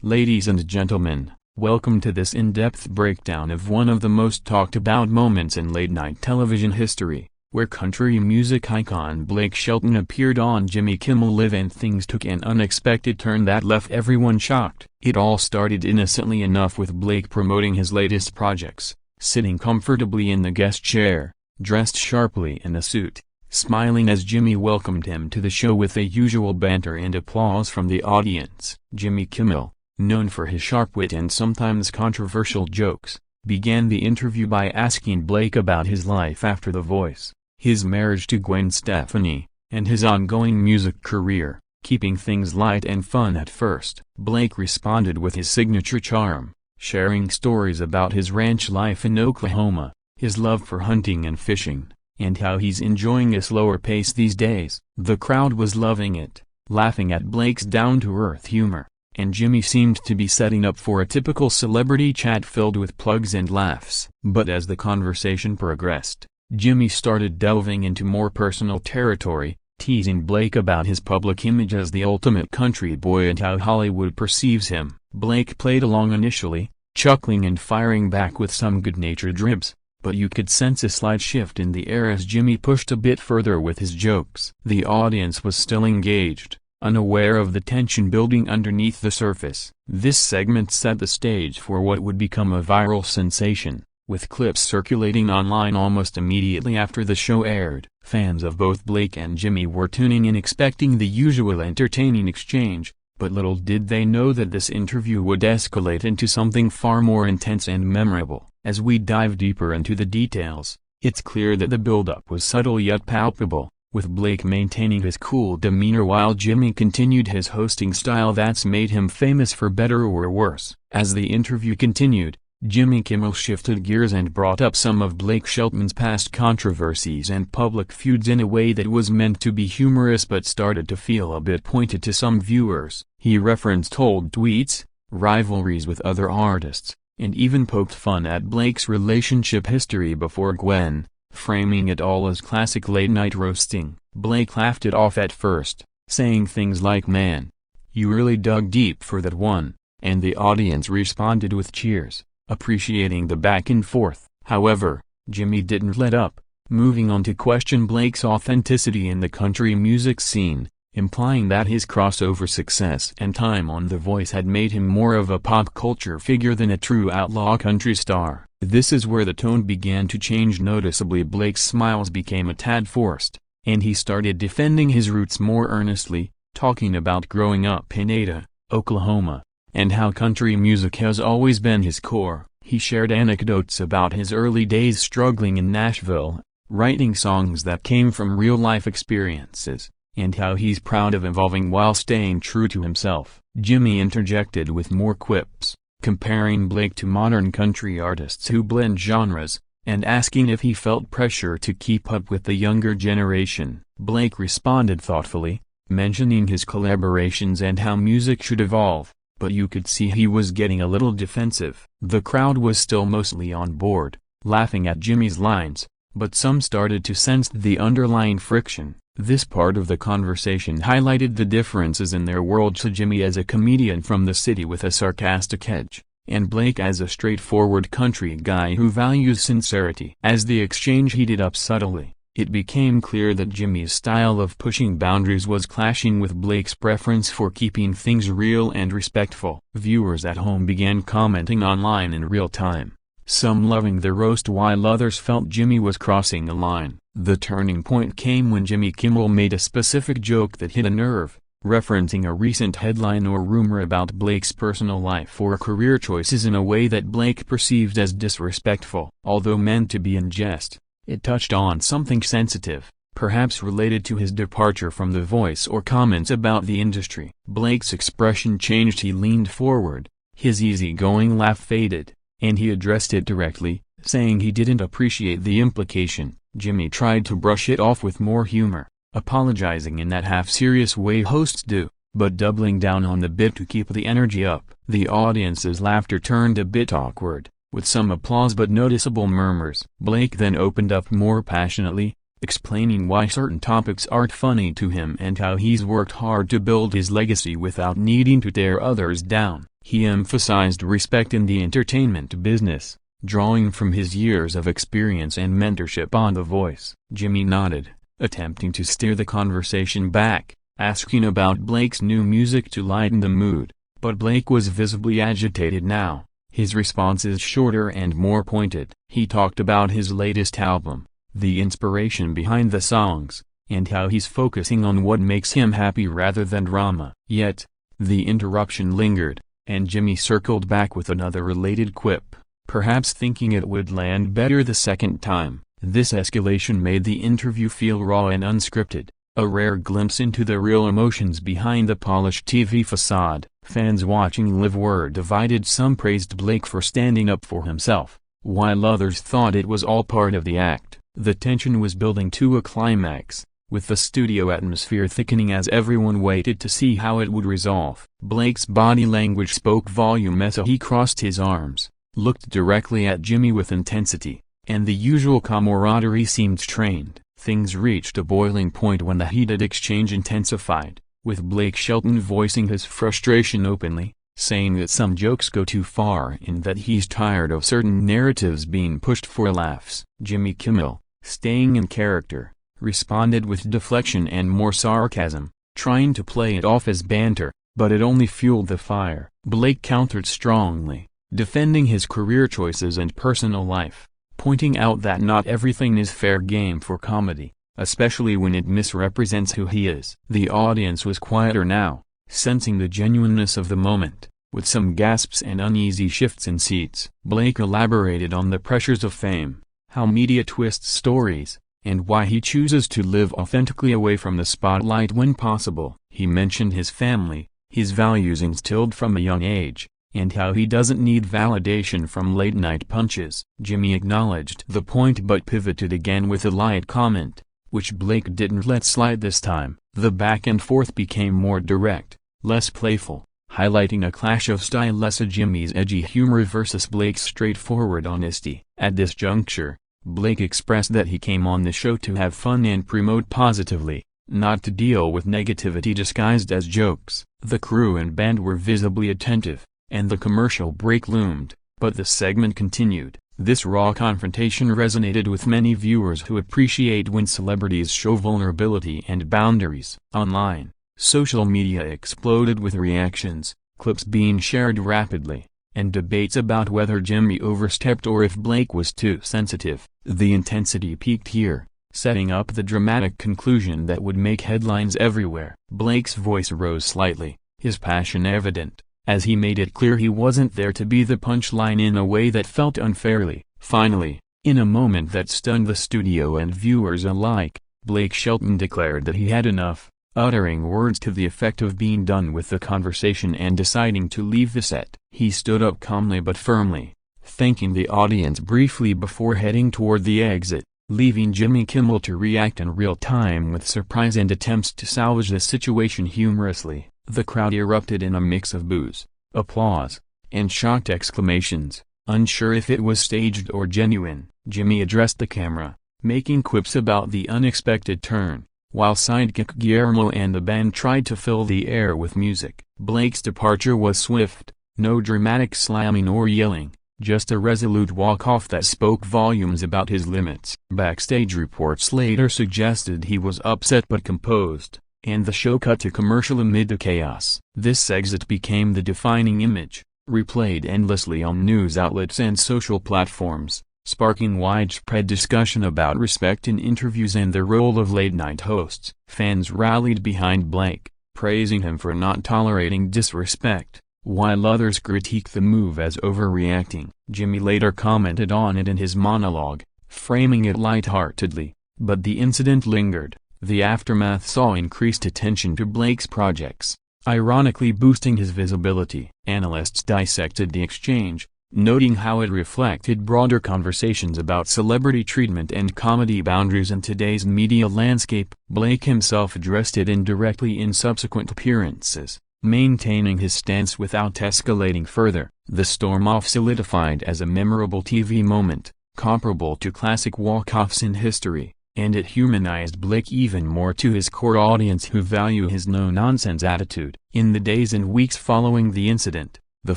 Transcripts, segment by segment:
Ladies and gentlemen, welcome to this in-depth breakdown of one of the most talked about moments in late-night television history, where country music icon Blake Shelton appeared on Jimmy Kimmel Live and things took an unexpected turn that left everyone shocked. It all started innocently enough with Blake promoting his latest projects, sitting comfortably in the guest chair, dressed sharply in a suit, smiling as Jimmy welcomed him to the show with the usual banter and applause from the audience. Jimmy Kimmel, known for his sharp wit and sometimes controversial jokes, began the interview by asking Blake about his life after The Voice, his marriage to Gwen Stefani, and his ongoing music career, keeping things light and fun at first. Blake responded with his signature charm, sharing stories about his ranch life in Oklahoma, his love for hunting and fishing, and how he's enjoying a slower pace these days. The crowd was loving it, laughing at Blake's down-to-earth humor, and Jimmy seemed to be setting up for a typical celebrity chat filled with plugs and laughs. But as the conversation progressed, Jimmy started delving into more personal territory, teasing Blake about his public image as the ultimate country boy and how Hollywood perceives him. Blake played along initially, chuckling and firing back with some good-natured ribs, but you could sense a slight shift in the air as Jimmy pushed a bit further with his jokes. The audience was still engaged, unaware of the tension building underneath the surface. This segment set the stage for what would become a viral sensation, with clips circulating online almost immediately after the show aired. Fans of both Blake and Jimmy were tuning in expecting the usual entertaining exchange, but little did they know that this interview would escalate into something far more intense and memorable. As we dive deeper into the details, it's clear that the build-up was subtle yet palpable, with Blake maintaining his cool demeanor while Jimmy continued his hosting style that's made him famous for better or worse. As the interview continued, Jimmy Kimmel shifted gears and brought up some of Blake Shelton's past controversies and public feuds in a way that was meant to be humorous but started to feel a bit pointed to some viewers. He referenced old tweets, rivalries with other artists, and even poked fun at Blake's relationship history before Gwen, framing it all as classic late-night roasting. Blake laughed it off at first, saying things like, "Man, you really dug deep for that one," and the audience responded with cheers, appreciating the back and forth. However, Jimmy didn't let up, moving on to question Blake's authenticity in the country music scene, implying that his crossover success and time on The Voice had made him more of a pop culture figure than a true outlaw country star. This is where the tone began to change noticeably. Blake's smiles became a tad forced, and he started defending his roots more earnestly, talking about growing up in Ada, Oklahoma, and how country music has always been his core. He shared anecdotes about his early days struggling in Nashville, writing songs that came from real-life experiences, and how he's proud of evolving while staying true to himself. Jimmy interjected with more quips, comparing Blake to modern country artists who blend genres, and asking if he felt pressure to keep up with the younger generation. Blake responded thoughtfully, mentioning his collaborations and how music should evolve, but you could see he was getting a little defensive. The crowd was still mostly on board, laughing at Jimmy's lines, but some started to sense the underlying friction. This part of the conversation highlighted the differences in their worlds, Jimmy as a comedian from the city with a sarcastic edge, and Blake as a straightforward country guy who values sincerity. As the exchange heated up subtly, it became clear that Jimmy's style of pushing boundaries was clashing with Blake's preference for keeping things real and respectful. Viewers at home began commenting online in real time, some loving the roast while others felt Jimmy was crossing a line. The turning point came when Jimmy Kimmel made a specific joke that hit a nerve, referencing a recent headline or rumor about Blake's personal life or career choices in a way that Blake perceived as disrespectful. Although meant to be in jest, it touched on something sensitive, perhaps related to his departure from The Voice or comments about the industry. Blake's expression changed. He leaned forward, his easygoing laugh faded, and he addressed it directly, saying he didn't appreciate the implication. Jimmy tried to brush it off with more humor, apologizing in that half-serious way hosts do, but doubling down on the bit to keep the energy up. The audience's laughter turned a bit awkward, with some applause but noticeable murmurs. Blake then opened up more passionately, explaining why certain topics aren't funny to him and how he's worked hard to build his legacy without needing to tear others down. He emphasized respect in the entertainment business, drawing from his years of experience and mentorship on The Voice. Jimmy nodded, attempting to steer the conversation back, asking about Blake's new music to lighten the mood, but Blake was visibly agitated now, his responses shorter and more pointed. He talked about his latest album, the inspiration behind the songs, and how he's focusing on what makes him happy rather than drama. Yet, the interruption lingered, and Jimmy circled back with another related quip, perhaps thinking it would land better the second time. This escalation made the interview feel raw and unscripted, a rare glimpse into the real emotions behind the polished TV facade. Fans watching live were divided. Some praised Blake for standing up for himself, while others thought it was all part of the act. The tension was building to a climax, with the studio atmosphere thickening as everyone waited to see how it would resolve. Blake's body language spoke volume as he crossed his arms, looked directly at Jimmy with intensity, and the usual camaraderie seemed strained. Things reached a boiling point when the heated exchange intensified, with Blake Shelton voicing his frustration openly, saying that some jokes go too far and that he's tired of certain narratives being pushed for laughs. Jimmy Kimmel, staying in character, responded with deflection and more sarcasm, trying to play it off as banter, but it only fueled the fire. Blake countered strongly, defending his career choices and personal life, pointing out that not everything is fair game for comedy, especially when it misrepresents who he is. The audience was quieter now, sensing the genuineness of the moment, with some gasps and uneasy shifts in seats. Blake elaborated on the pressures of fame, how media twists stories, and why he chooses to live authentically away from the spotlight when possible. He mentioned his family, his values instilled from a young age, and how he doesn't need validation from late-night punches. Jimmy acknowledged the point but pivoted again with a light comment, which Blake didn't let slide this time. The back and forth became more direct, less playful, highlighting a clash of styles: Jimmy's edgy humor versus Blake's straightforward honesty. At this juncture, Blake expressed that he came on the show to have fun and promote positively, not to deal with negativity disguised as jokes. The crew and band were visibly attentive, and the commercial break loomed, but the segment continued. This raw confrontation resonated with many viewers who appreciate when celebrities show vulnerability and boundaries. Online, social media exploded with reactions, clips being shared rapidly, and debates about whether Jimmy overstepped or if Blake was too sensitive. The intensity peaked here, setting up the dramatic conclusion that would make headlines everywhere. Blake's voice rose slightly, his passion evident, as he made it clear he wasn't there to be the punchline in a way that felt unfairly. Finally, in a moment that stunned the studio and viewers alike, Blake Shelton declared that he had enough, uttering words to the effect of being done with the conversation and deciding to leave the set. He stood up calmly but firmly, thanking the audience briefly before heading toward the exit, leaving Jimmy Kimmel to react in real time with surprise and attempts to salvage the situation humorously. The crowd erupted in a mix of boos, applause, and shocked exclamations, unsure if it was staged or genuine. Jimmy addressed the camera, making quips about the unexpected turn, while sidekick Guillermo and the band tried to fill the air with music. Blake's departure was swift, no dramatic slamming or yelling, just a resolute walk-off that spoke volumes about his limits. Backstage reports later suggested he was upset but composed, and the show cut to commercial amid the chaos. This exit became the defining image, replayed endlessly on news outlets and social platforms, sparking widespread discussion about respect in interviews and the role of late-night hosts. Fans rallied behind Blake, praising him for not tolerating disrespect, while others critiqued the move as overreacting. Jimmy later commented on it in his monologue, framing it lightheartedly, but the incident lingered. The aftermath saw increased attention to Blake's projects, ironically boosting his visibility. Analysts dissected the exchange, noting how it reflected broader conversations about celebrity treatment and comedy boundaries in today's media landscape. Blake himself addressed it indirectly in subsequent appearances, maintaining his stance without escalating further. The storm-off solidified as a memorable TV moment, comparable to classic walk-offs in history, and it humanized Blake even more to his core audience who value his no-nonsense attitude. In the days and weeks following the incident, The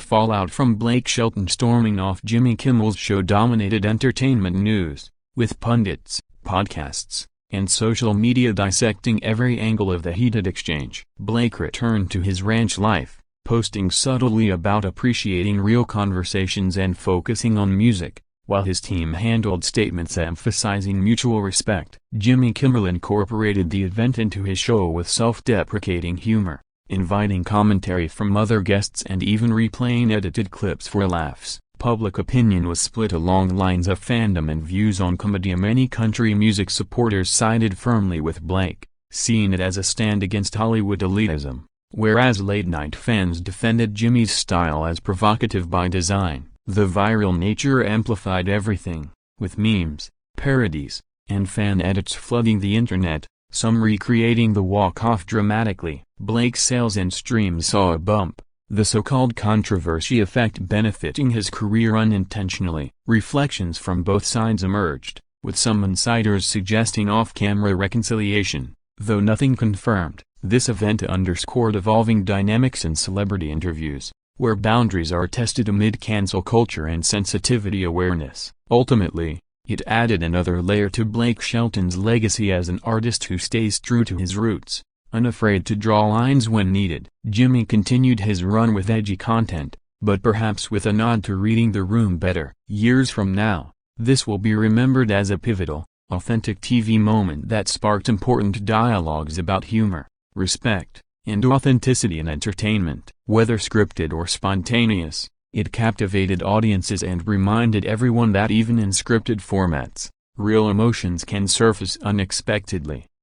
fallout from Blake Shelton storming off Jimmy Kimmel's show dominated entertainment news, with pundits, podcasts, and social media dissecting every angle of the heated exchange. Blake returned to his ranch life, posting subtly about appreciating real conversations and focusing on music, while his team handled statements emphasizing mutual respect. Jimmy Kimmel incorporated the event into his show with self-deprecating humor, inviting commentary from other guests and even replaying edited clips for laughs. Public opinion was split along lines of fandom and views on comedy. Many country music supporters sided firmly with Blake, seeing it as a stand against Hollywood elitism, whereas late-night fans defended Jimmy's style as provocative by design. The viral nature amplified everything, with memes, parodies, and fan edits flooding the internet, some recreating the walk-off dramatically. Blake's sales and streams saw a bump, the so-called controversy effect benefiting his career unintentionally. Reflections from both sides emerged, with some insiders suggesting off-camera reconciliation, though nothing confirmed. This event underscored evolving dynamics in celebrity interviews, where boundaries are tested amid cancel culture and sensitivity awareness. Ultimately, it added another layer to Blake Shelton's legacy as an artist who stays true to his roots, unafraid to draw lines when needed. Jimmy continued his run with edgy content, but perhaps with a nod to reading the room better. Years from now, this will be remembered as a pivotal, authentic TV moment that sparked important dialogues about humor, respect, and authenticity in entertainment. Whether scripted or spontaneous, it captivated audiences and reminded everyone that even in scripted formats, real emotions can surface unexpectedly.